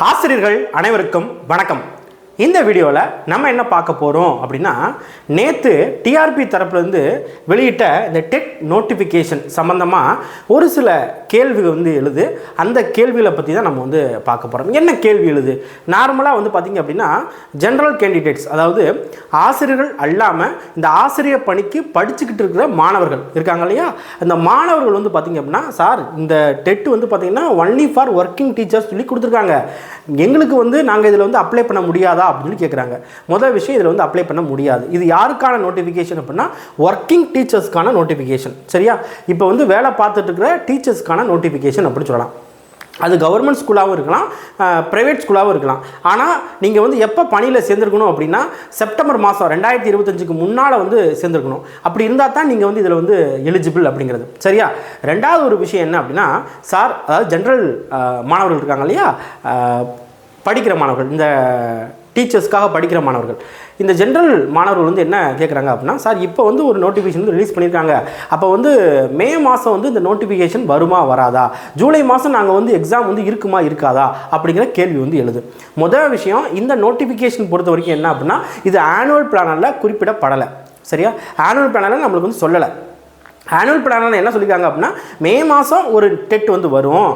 ஆசிரியர்கள் அனைவருக்கும் வணக்கம். இந்த வீடியோவில் நம்ம என்ன பார்க்க போகிறோம் அப்படின்னா, நேற்று டிஆர்பி தரப்புலேருந்து வெளியிட்ட இந்த டெட் நோட்டிஃபிகேஷன் சம்மந்தமாக ஒரு சில கேள்விகள் எழுது. அந்த கேள்விகளை பற்றி தான் நம்ம பார்க்க போகிறோம். என்ன கேள்வி எழுது? நார்மலாக பார்த்திங்க அப்படின்னா, ஜென்ரல் கேண்டிடேட்ஸ், அதாவது ஆசிரியர்கள் அல்லாமல் இந்த ஆசிரியர் பணிக்கு படிச்சுக்கிட்டு இருக்கிற மாணவர்கள் இருக்காங்க இல்லையா, அந்த மாணவர்கள் பார்த்திங்க அப்படின்னா, சார் இந்த டெட் பார்த்திங்கன்னா ஒன்லி ஃபார் ஒர்க்கிங் டீச்சர்ஸ் சொல்லி கொடுத்துருக்காங்க, எங்களுக்கு நாங்கள் இதில் அப்ளை பண்ண முடியாதா அப்படின்னு கேட்குறாங்க. முதல் விஷயம், இதில் அப்ளை பண்ண முடியாது. இது யாருக்கான நோட்டிஃபிகேஷன் அப்படின்னா, ஒர்க்கிங் டீச்சர்ஸ்க்கான நோட்டிஃபிகேஷன். சரியா? இப்போ வேலை பார்த்துட்டு இருக்கிற டீச்சர்ஸ்க்கான நோட்டிஃபிகேஷன் அப்படின்னு சொல்லலாம். அது கவர்மெண்ட் ஸ்கூலாகவும் இருக்கலாம், ப்ரைவேட் ஸ்கூலாகவும் இருக்கலாம். ஆனால் நீங்கள் எப்போ பணியில் சேர்ந்துருக்கணும் அப்படின்னா, செப்டம்பர் மாதம் 2025க்கு முன்னால் சேர்ந்துருக்கணும். அப்படி இருந்தால் தான் நீங்கள் இதில் எலிஜிபிள் அப்படிங்கிறது. சரியா? ரெண்டாவது ஒரு விஷயம் என்ன அப்படின்னா, சார், அதாவது ஜென்ரல் மாணவர்கள் இருக்காங்க இல்லையா, படிக்கிற மாணவர்கள், இந்த டீச்சர்ஸ்க்காக படிக்கிற மாணவர்கள், இந்த ஜென்ரல் மாணவர்கள் என்ன கேட்குறாங்க அப்படின்னா, சார் இப்போ ஒரு நோட்டிஃபிகேஷன் ரிலீஸ் பண்ணியிருக்காங்க, அப்போ மே மாதம் இந்த நோட்டிஃபிகேஷன் வருமா வராதா, ஜூலை மாதம் நாங்கள் எக்ஸாம் இருக்குமா இருக்காதா அப்படிங்கிற கேள்வி எழுது. முதல் விஷயம், இந்த நோட்டிஃபிகேஷன் பொறுத்த வரைக்கும் என்ன அப்படின்னா, இது ஆனுவல் பிளானில் குறிப்பிடப்படலை. சரியா? ஆனுவல் பிளானில் நம்மளுக்கு சொல்லலை. ஆனுவல் பிளானில் என்ன சொல்லியிருக்காங்க அப்படின்னா, மே மாதம் ஒரு டெட் வரும்,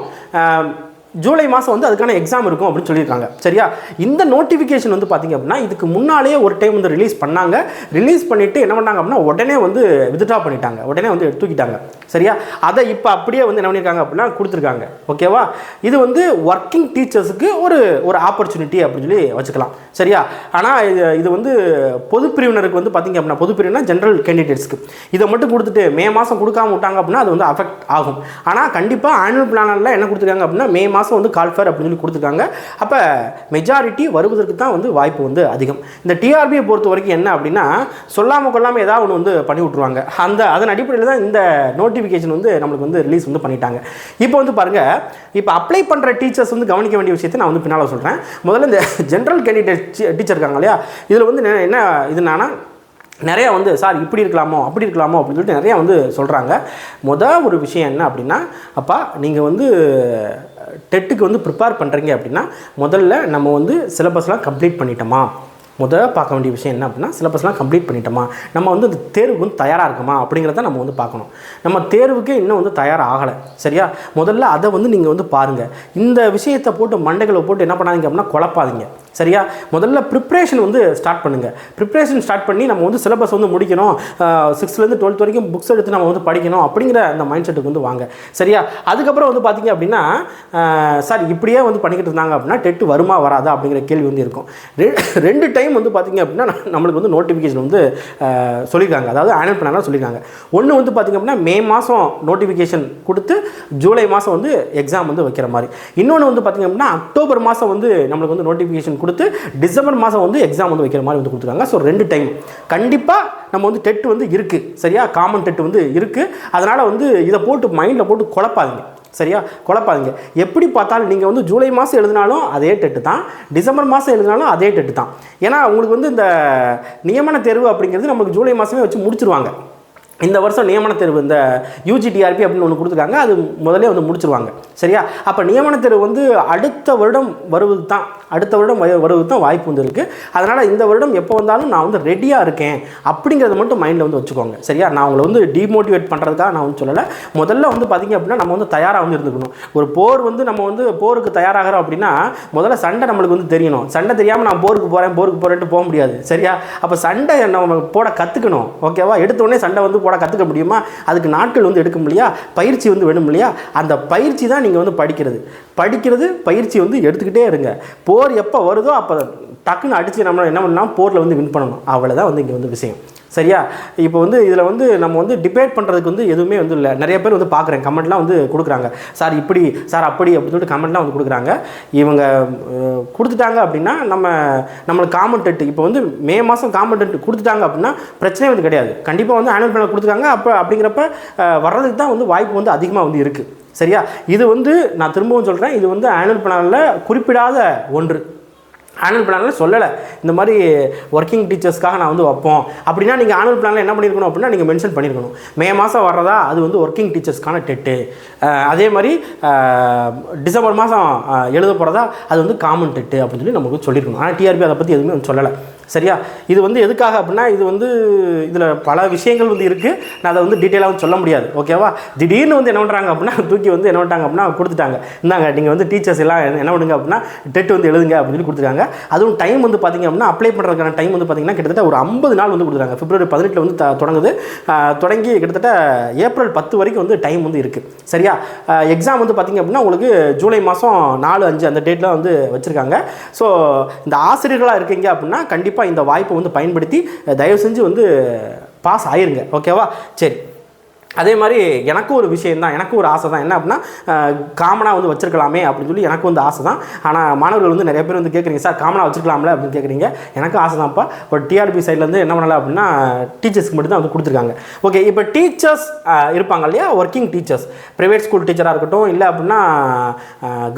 ஜூலை மாதம் அதுக்கான எக்ஸாம் இருக்கும் அப்படின்னு சொல்லியிருக்காங்க. சரியா? இந்த நோட்டிஃபிகேஷன் பார்த்திங்க அப்படின்னா, இதுக்கு முன்னாலே ஒரு டைம் ரிலீஸ் பண்ணாங்க. ரிலீஸ் பண்ணிவிட்டு என்ன பண்ணாங்க அப்படின்னா, உடனே வித்ட்ரா பண்ணிட்டாங்க, உடனே தூக்கிட்டாங்க. சரியா? அதை இப்போ அப்படியே என்ன பண்ணியிருக்காங்க அப்படின்னா கொடுத்துருக்காங்க. ஓகேவா? இது ஒர்க்கிங் டீச்சர்ஸுக்கு ஒரு ஆப்பர்ச்சுனிட்டி அப்படின்னு சொல்லி வச்சுக்கலாம். சரியா? ஆனால் இது பொது பிரிவினருக்கு பார்த்திங்க அப்படின்னா, பொது பிரிவினர் ஜென்ரல் கேண்டிடேட்ஸ்க்கு இதை மட்டும் கொடுத்துட்டு மே மாதம் கொடுக்காம விட்டாங்க அப்படின்னா அது அஃபெக்ட் ஆகும். ஆனால் கண்டிப்பாக ஆனுவல் பிளானில் என்ன கொடுத்துருக்காங்க அப்படின்னா, மே மாதம் கால்ஃபேர் அப்படின்னு சொல்லி கொடுத்துருக்காங்க. அப்போ மெஜாரிட்டி வருவதற்கு தான் வாய்ப்பு அதிகம். இந்த டிஆர்பியை பொறுத்த வரைக்கும் என்ன அப்படின்னா, சொல்லாமல் கொள்ளாமல் ஏதாவது ஒன்று பண்ணி விட்ருவாங்க. அதன் அடிப்படையில் தான் இந்த நோட்டிஃபிகேஷன் நம்மளுக்கு ரிலீஸ் பண்ணிட்டாங்க. இப்போ பாருங்கள், இப்போ அப்ளை பண்ணுற டீச்சர்ஸ் கவனிக்க வேண்டிய விஷயத்தை நான் பின்னால் சொல்கிறேன். முதல்ல இந்த ஜென்ரல் கேண்டிடேட் டீச்சர் இருக்காங்க இல்லையா, இதில் என்ன இதுனா, நிறையா சார் இப்படி இருக்கலாமோ அப்படி இருக்கலாமோ அப்படின்னு சொல்லிட்டு நிறையா சொல்கிறாங்க. முதல் ஒரு விஷயம் என்ன அப்படின்னா, அப்பா நீங்கள் டெட்டுக்கு ப்ரிப்பேர் பண்ணுறீங்க அப்படின்னா, முதல்ல நம்ம சிலபஸ்லாம் கம்ப்ளீட் பண்ணிட்டோமா, முதல்ல பார்க்க வேண்டிய விஷயம் என்ன அப்படின்னா, சிலபஸ்லாம் கம்ப்ளீட் பண்ணிட்டோமா, நம்ம அந்த தேர்வுக்கு தயாராக இருக்குமா அப்படிங்கிறத நம்ம பார்க்கணும். நம்ம தேர்வுக்கு இன்னும் தயாராகலை. சரியா? முதல்ல அதை நீங்கள் பாருங்கள். இந்த விஷயத்தை போட்டு மண்டைகளை போட்டு என்ன பண்ணாதீங்க அப்படின்னா குழப்பாதீங்க. சரியா? முதல்ல ப்ரிப்ரேஷன் ஸ்டார்ட் பண்ணுங்கள். ப்ரிப்ரேஷன் ஸ்டார்ட் பண்ணி நம்ம சிலபஸ் முடிக்கணும், 6th-லேருந்து 12th வரைக்கும் புக்ஸ் எடுத்து நம்ம படிக்கணும் அப்படிங்கிற அந்த மைண்ட் செட்டுக்கு வாங்க. சரியா? அதுக்கப்புறம் பார்த்திங்க அப்படின்னா, சார் இப்படியே பண்ணிக்கிட்டு இருந்தாங்க அப்படின்னா டெட்டு வருமா வராதா அப்படிங்கிற கேள்வி இருக்கும். ரெண்டு டைம் பார்த்திங்க அப்படின்னா நம்மளுக்கு நோட்டிஃபிகேஷன் சொல்லியிருக்காங்க, அதாவது ஆனுவல் பிளானாக சொல்லியிருக்காங்க. ஒன்று பார்த்திங்க அப்படின்னா, மே மாதம் நோட்டிஃபிகேஷன் கொடுத்து ஜூலை மாதம் எக்ஸாம் வைக்கிற மாதிரி. இன்னொன்று பார்த்திங்க அப்படின்னா, அக்டோபர் மாதம் நம்மளுக்கு நோட்டிஃபிகேஷன் கொடுத்து டிசம்பர் மாதம் எக்ஸாம் வைக்கிற மாதிரி கொடுத்துருக்காங்க. ஸோ 2 டைம் கண்டிப்பாக நம்ம டெட் இருக்குது. சரியா? காமன் டெட் இருக்குது. அதனால் இதை போட்டு மைண்டில் போட்டு குழப்பாதீங்க. சரியா? குழப்பாதீங்க. எப்படி பார்த்தாலும் நீங்கள் ஜூலை மாதம் எழுதினாலும் அதே டெட்டு தான், டிசம்பர் மாதம் எழுதினாலும் அதே டெட்டு தான். ஏன்னா உங்களுக்கு இந்த நியமன தேர்வு அப்படிங்கிறது நமக்கு ஜூலை மாதமே வச்சு முடிச்சிருவாங்க. இந்த வருஷம் நியமன தேர்வு இந்த யூஜிடிஆர்பி அப்படின்னு ஒன்று கொடுத்துருக்காங்க, அது முதலே முடிச்சிருவாங்க. சரியா? அப்போ நியமன தேர்வு அடுத்த வருடம் வருவது தான், வாய்ப்பு இருக்குது. அதனால் இந்த வருடம் எப்போ வந்தாலும் நான் ரெடியாக இருக்கேன் அப்படிங்கிறத மட்டும் மைண்டில் வச்சுக்கோங்க. சரியா? நான் உங்களை டிமோட்டிவேட் பண்ணுறதுக்காக நான் சொல்லலை. முதல்ல பார்த்திங்க அப்படின்னா, நம்ம தயாராக இருந்துக்கணும். ஒரு போர் நம்ம போருக்கு தயாராகிறோம் அப்படின்னா, முதல்ல சண்டை நம்மளுக்கு தெரியணும். சண்டை தெரியாமல் நான் போருக்கு போகிறேன்ட்டு போக முடியாது. சரியா? அப்போ சண்டை நம்ம போட கற்றுக்கணும். ஓகேவா? எடுத்தோடனே சண்டை போட கற்றுக்க முடியுமா? அதுக்கு நாட்கள் எடுக்க முடியா, பயிற்சி வேணும் இல்லையா? அந்த பயிற்சி தான் நீங்கள் படிக்கிறது பயிற்சி எடுத்துக்கிட்டே இருங்க. போர் எப்போ வருதோ அப்போ டக்குன்னு அடித்து நம்ம என்ன பண்ணலாம், போரில் வின் பண்ணணும். அவ்வளோதான் இங்கே விஷயம். சரியா? இப்போ இதில் நம்ம டிபேட் பண்ணுறதுக்கு எதுவுமே இல்லை. நிறைய பேர் பார்க்குறேன், கமெண்ட்லாம் கொடுக்குறாங்க, சார் இப்படி சார் அப்படி அப்படின்னு சொல்லிட்டு கமெண்ட்லாம் கொடுக்குறாங்க. இவங்க கொடுத்துட்டாங்க அப்படின்னா நம்மளுக்கு காமன் டெட் இப்போ மே மாதம் காமன் டெட் கொடுத்துட்டாங்க அப்படின்னா பிரச்சனை கிடையாது. கண்டிப்பாக ஆனுவல் பிளான் கொடுத்துருக்காங்க. அப்போ அப்படிங்கிறப்ப வர்றதுக்கு தான் வாய்ப்பு அதிகமாக இருக்குது. சரியா? இது நான் திரும்பவும் சொல்கிறேன், இது ஆனுவல் பிளானில் குறிப்பிடாத ஒன்று. ஆனுவல் பிளானில் சொல்லலை இந்த மாதிரி ஒர்க்கிங் டீச்சர்ஸ்க்காக நான் வந்து வைப்போம் அப்படின்னா நீங்கள் ஆனுவல் பிளானில் என்ன பண்ணியிருக்கணும் அப்படின்னா நீங்கள் மென்ஷன் பண்ணியிருக்கணும் மே மாதம் வர்றதா அது வந்து ஒர்க்கிங் டீச்சர்ஸ்க்கான டெட்டு, அதே மாதிரி டிசம்பர் மாதம் எழுத போகிறதா அது வந்து காமன் டெட்டு அப்படின்னு சொல்லி நமக்கு சொல்லியிருக்கணும். ஆனால் டிஆர்பி அதை பற்றி எதுவுமே சொல்லலை. சரியா? இது வந்து எதுக்காக அப்படின்னா இது வந்து இதில் பல விஷயங்கள் வந்து இருக்குது, நான் அதை வந்து டீட்டெயிலாக சொல்ல முடியாது. ஓகேவா? திடீர்னு வந்து என்ன பண்ணுறாங்க அப்படின்னா தூக்கி வந்து என்ன பண்ணிட்டாங்க அப்படின்னா கொடுத்துட்டாங்க, இந்தாங்க நீங்கள் வந்து டீச்சர்ஸ் எல்லாம் என்ன பண்ணுங்க அப்படின்னா டெட் வந்து எழுதுங்க அப்படின்னு சொல்லி கொடுத்துருக்காங்க. அதுவும் டைம் வந்து பார்த்திங்க அப்படின்னா அப்ளை பண்ணுறதுக்கான டைம் வந்து பார்த்திங்கன்னா கிட்டத்தட்ட ஒரு 50 நாள் வந்து கொடுத்துருக்காங்க. பிப்ரவரி 18 வந்து தொடங்குது, தொடங்கி கிட்டத்தட்ட ஏப்ரல் 10 வரைக்கும் வந்து டைம் வந்து இருக்குது. சரியா? எக்ஸாம் வந்து பார்த்திங்க அப்படின்னா உங்களுக்கு ஜூலை மாதம் 4, 5 அந்த டேட்டில் வந்து வச்சுருக்காங்க. ஸோ இந்த ஆசிரியர்களாக இருக்கீங்க அப்படின்னா கண்டிப்பாக இந்த வாய்ப்பை வந்து பயன்படுத்தி தயவு செஞ்சு வந்து பாஸ் ஆயிருங்க. ஓகேவா? சரி, அதே மாதிரி எனக்கும் ஒரு விஷயம் தான், எனக்கும் ஒரு ஆசை தான். என்ன அப்படின்னா காமனாக வந்து வச்சிருக்கலாமே அப்படின்னு சொல்லி எனக்கு வந்து ஆசை தான். ஆனால் மாணவர்கள் வந்து நிறைய பேர் வந்து கேட்குறீங்க, சார் காமனாக வச்சுருக்கலாம்ல அப்படின்னு கேட்குறீங்க. எனக்கு ஆசை தான்ப்பா. பட் டிஆர்பி சைட்லேருந்து என்ன பண்ணலாம் அப்படின்னா டீச்சர்ஸ்க்கு மட்டும் தான் வந்து கொடுத்துருக்காங்க. ஓகே, இப்போ டீச்சர்ஸ் இருப்பாங்க இல்லையா, ஒர்க்கிங் டீச்சர்ஸ், ப்ரைவேட் ஸ்கூல் டீச்சராக இருக்கட்டும் இல்லை அப்படின்னா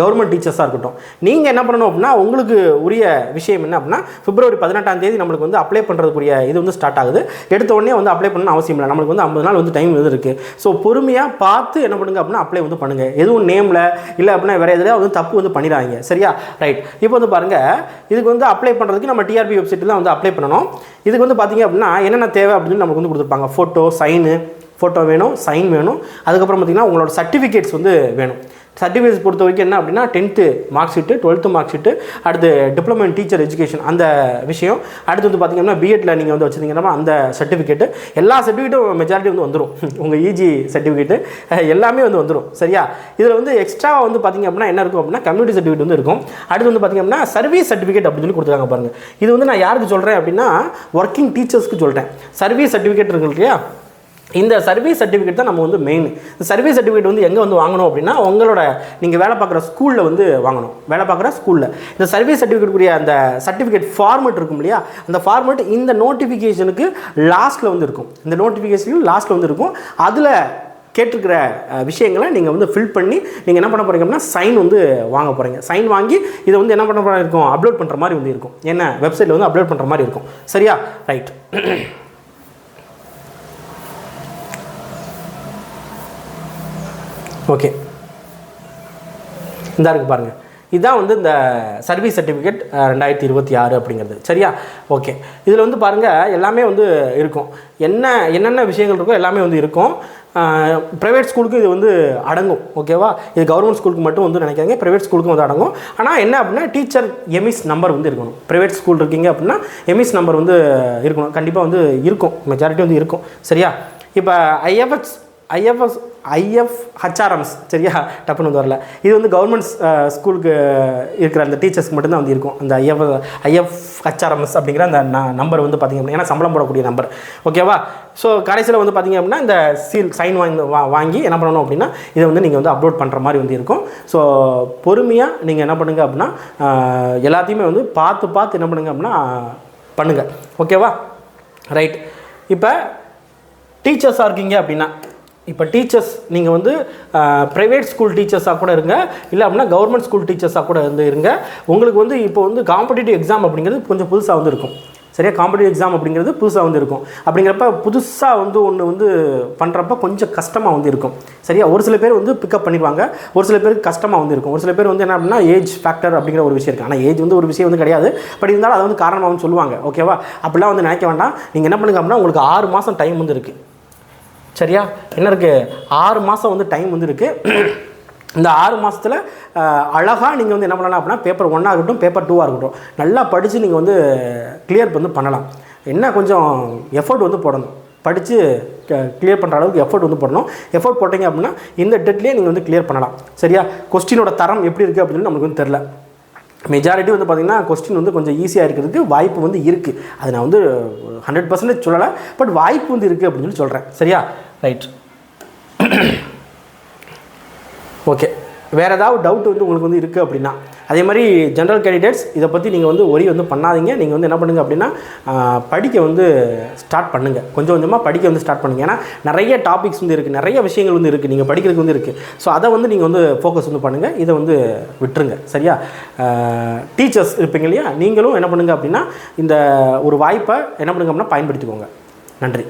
கவர்மெண்ட் டீச்சர்ஸாக இருக்கட்டும், நீங்கள் என்ன பண்ணணும் அப்படின்னா உங்களுக்கு உரிய விஷயம் என்ன அப்படின்னா பிப்ரவரி 18ஆம் தேதி நம்மளுக்கு வந்து அப்ளை பண்ணுறதுக்குரிய இது வந்து ஸ்டார்ட் ஆகுது. எடுத்த உடனே வந்து அப்ளை பண்ணணும்னு அவசியம் இல்லை, நம்மளுக்கு வந்து 50 நாள் வந்து டைம் இருக்குது. ஸோ பொறுமையாக பார்த்து என்ன பண்ணுங்க அப்படின்னா அப்ளை வந்து பண்ணுங்கள். எதுவும் நேமில் இல்லை அப்படின்னா வேறு எதுலையா வந்து தப்பு வந்து பண்ணிடாதீங்க. சரியா? ரைட். இப்போ வந்து பாருங்கள், இதுக்கு வந்து அப்ளை பண்ணுறதுக்கு நம்ம டிஆர்பி வெப்சைட்டில் தான் வந்து அப்ளை பண்ணணும். இதுக்கு வந்து பார்த்திங்க அப்படின்னா என்னென்ன தேவை அப்படின்னு நமக்கு வந்து கொடுத்துருப்பாங்க. ஃபோட்டோ வேணும், சைன் வேணும், அதுக்கப்புறம் பார்த்திங்கன்னா உங்களோட சர்டிஃபிகேட்ஸ் வந்து வேணும். சர்டிஃபிகேட்ஸ் பொறுத்த வரைக்கும் என்ன அப்படின்னா 10th mark sheet, 12th mark sheet, அடுத்து டிப்ளமோ இன் டீச்சர் எஜுகேஷன் அந்த விஷயம், அடுத்து வந்து பார்த்திங்கன்னா பிஎட்டில் நீங்கள் வந்து வச்சுருந்தீங்கன்னா அந்த சர்டிஃபிகேட்டு, எல்லா சர்டிஃபிகேட்டும் மெஜாரிட்டி வந்து வந்துடும். உங்கள் இஜி சர்டிஃபிகேட்டு எல்லாமே வந்து வந்துடும். சரியா? இதில் வந்து எக்ஸ்ட்ரா வந்து பார்த்திங்க அப்படின்னா என்ன இருக்கும் அப்படின்னா கம்யூனிட்டி சர்டிஃபிகேட் வந்து இருக்கும். அடுத்து வந்து பார்த்திங்க அப்படின்னா சர்வீஸ் சர்டிஃபிகேட் அப்படின்னு சொல்லி கொடுத்துருக்காங்க பாருங்கள். இது வந்து நான் யாருக்கு சொல்கிறேன் அப்படின்னா ஒர்க்கிங் டீச்சர்ஸ்க்கு சொல்கிறேன். சர்வீஸ் சர்டிஃபிகேட் இருக்கு இல்லையா, இந்த சர்வீஸ் சர்டிஃபிகேட் தான் நம்ம வந்து மெயின். இந்த சர்வீஸ் சர்டிஃபிகேட் வந்து எங்கே வந்து வாங்கணும் அப்படின்னா உங்களோட நீங்கள் வேலை பார்க்குற ஸ்கூலில் வந்து வாங்கணும். வேலை பார்க்குற ஸ்கூலில் இந்த சர்வீஸ் சர்டிஃபிகேட்டுக்குரிய அந்த சர்டிஃபிகேட் ஃபார்மெட் இருக்கும் இல்லையா, அந்த ஃபார்மெட் இந்த நோட்டிஃபிகேஷனுக்கு லாஸ்ட்டில் வந்து இருக்கும். இந்த நோட்டிஃபிகேஷனுக்கு லாஸ்ட்டில் வந்து இருக்கும். அதில் கேட்டிருக்கிற விஷயங்களை நீங்கள் வந்து ஃபில் பண்ணி நீங்கள் என்ன பண்ண போகிறீங்க அப்படின்னா சைன் வந்து வாங்க போகிறீங்க. சைன் வாங்கி இதை வந்து என்ன பண்ண போகிறா இருக்கும், அப்லோட் பண்ணுற மாதிரி வந்து இருக்கும். என்ன வெப்சைட்டில் வந்து அப்லோட் பண்ணுற மாதிரி இருக்கும். சரியா? ரைட். ஓகே, இந்த இருக்குது பாருங்கள், இதுதான் வந்து இந்த சர்வீஸ் சர்டிஃபிகேட் 2026 அப்படிங்கிறது. சரியா? ஓகே, இதில் வந்து பாருங்கள் எல்லாமே வந்து இருக்கும். என்னென்ன விஷயங்கள் இருக்கோ எல்லாமே வந்து இருக்கும். ப்ரைவேட் ஸ்கூலுக்கு இது வந்து அடங்கும். ஓகேவா? இது கவர்மெண்ட் ஸ்கூலுக்கு மட்டும் வந்து நினைக்காங்க, ப்ரைவேட் ஸ்கூலுக்கும் வந்து அடங்கும். ஆனால் என்ன அப்படின்னா டீச்சர் எமிஸ் நம்பர் வந்து இருக்கணும். ப்ரைவேட் ஸ்கூல் இருக்கீங்க அப்படின்னா எமிஸ் நம்பர் வந்து இருக்கணும். கண்டிப்பாக வந்து இருக்கும், மெஜாரிட்டி வந்து இருக்கும். சரியா? இப்போ IFHRMS சரியா, டப்புன்னு வந்து வரல. இது வந்து கவர்மெண்ட் ஸ்கூலுக்கு இருக்கிற அந்த டீச்சர்ஸ்க்கு மட்டும்தான் வந்து இருக்கும். அந்த IFHRMS அப்படிங்கிற அந்த நம்பர் வந்து பார்த்திங்க அப்படின்னா ஏன்னா சம்பளம் போடக்கூடிய நம்பர். ஓகேவா? ஸோ கடைசியில் வந்து பார்த்திங்க அப்படின்னா இந்த சைன் வாங்கி என்ன பண்ணணும் அப்படின்னா இதை வந்து நீங்கள் வந்து அப்லோட் பண்ணுற மாதிரி வந்து இருக்கும். ஸோ பொறுமையாக நீங்கள் என்ன பண்ணுங்கள் அப்படின்னா எல்லாத்தையுமே வந்து பார்த்து என்ன பண்ணுங்கள் அப்படின்னா பண்ணுங்கள். ஓகேவா? ரைட். இப்போ டீச்சர்ஸாக இருக்கீங்க அப்படின்னா இப்போ டீச்சர்ஸ் நீங்கள் வந்து ப்ரைவேட் ஸ்கூல் டீச்சர்ஸாக கூட இருங்க, இல்லை அப்படின்னா கவர்மெண்ட் ஸ்கூல் டீச்சர்ஸாக கூட இருங்க. உங்களுக்கு வந்து இப்போ வந்து காம்படிட்டிவ் எக்ஸாம் அப்படிங்கிறது கொஞ்சம் புதுசாக வந்து இருக்கும். சரியா? காம்படிட்டிவ் எக்ஸாம் அப்படிங்கிறது புதுசாக வந்து இருக்கும். அப்படிங்கிறப்ப புதுசாக வந்து ஒன்று வந்து பண்ணுறப்ப கொஞ்சம் கஷ்டமாக வந்து இருக்கும். சரியா? ஒரு சில பேர் வந்து பிக்கப் பண்ணிடுவாங்க, ஒரு சில பேருக்கு கஷ்டமாக வந்து இருக்கும். ஒரு சில பேர் வந்து என்ன அப்படின்னா ஏஜ் ஃபேக்டர் அப்படிங்கிற ஒரு விஷயம் இருக்குது. ஆனால் ஏஜ் வந்து ஒரு விஷயம் வந்து கிடையாது, பட் இருந்தாலும் அதை வந்து காரணமாக வந்து சொல்லுவாங்க. ஓகேவா? அப்படிலாம் வந்து நினைக்க வேண்டாம். நீங்கள் என்ன பண்ணுங்க அப்படின்னா உங்களுக்கு 6 மாதம் டைம் வந்து இருக்குது. சரியா? என்ன இருக்குது, 6 மாதம் வந்து டைம் வந்து இருக்குது. இந்த 6 மாதத்தில் அழகாக நீங்கள் வந்து என்ன பண்ணலாம் அப்படின்னா பேப்பர் 1 இருக்கட்டும், பேப்பர் 2 இருக்கட்டும், நல்லா படித்து நீங்கள் வந்து கிளியர் வந்து பண்ணலாம். என்ன கொஞ்சம் எஃபர்ட் வந்து போடணும், படித்து கிளியர் பண்ணுற அளவுக்கு எஃபர்ட் வந்து போடணும். எஃபர்ட் போட்டிங்க அப்படின்னா இந்த டெட்லேயே நீங்கள் வந்து கிளியர் பண்ணலாம். சரியா? கொஸ்டினோட தரம் எப்படி இருக்குது அப்படின்னு நமக்கு வந்து தெரில. மெஜாரிட்டி வந்து பார்த்திங்கன்னா கொஸ்டின் வந்து கொஞ்சம் ஈஸியாக இருக்கிறதுக்கு வாய்ப்பு வந்து இருக்குது. அது நான் வந்து 100% சொல்லலை, பட் வாய்ப்பு வந்து இருக்குது அப்படின்னு சொல்லி சொல்கிறேன். சரியா? ரைட். ஓகே, வேறு ஏதாவது டவுட் வந்து உங்களுக்கு வந்து இருக்குது அப்படின்னா அதே மாதிரி ஜென்ரல் கேண்டிடேட்ஸ் இதை பற்றி நீங்கள் வந்து ஒரி வந்து பண்ணாதீங்க. நீங்கள் வந்து என்ன பண்ணுங்கள் அப்படின்னா படிக்க வந்து ஸ்டார்ட் பண்ணுங்கள், கொஞ்சம் கொஞ்சமாக படிக்க வந்து ஸ்டார்ட் பண்ணுங்கள். ஏன்னா நிறைய டாபிக்ஸ் வந்து இருக்குது, நிறைய விஷயங்கள் வந்து இருக்குது, நீங்கள் படிக்கிறதுக்கு வந்து இருக்குது. ஸோ அதை வந்து நீங்கள் வந்து ஃபோக்கஸ் வந்து பண்ணுங்கள், இதை வந்து விட்டுருங்க. சரியா? டீச்சர்ஸ் இருப்பீங்க இல்லையா, நீங்களும் என்ன பண்ணுங்கள் அப்படின்னா இந்த ஒரு வாய்ப்பை என்ன பண்ணுங்க அப்படின்னா பயன்படுத்திக்கோங்க. நன்றி.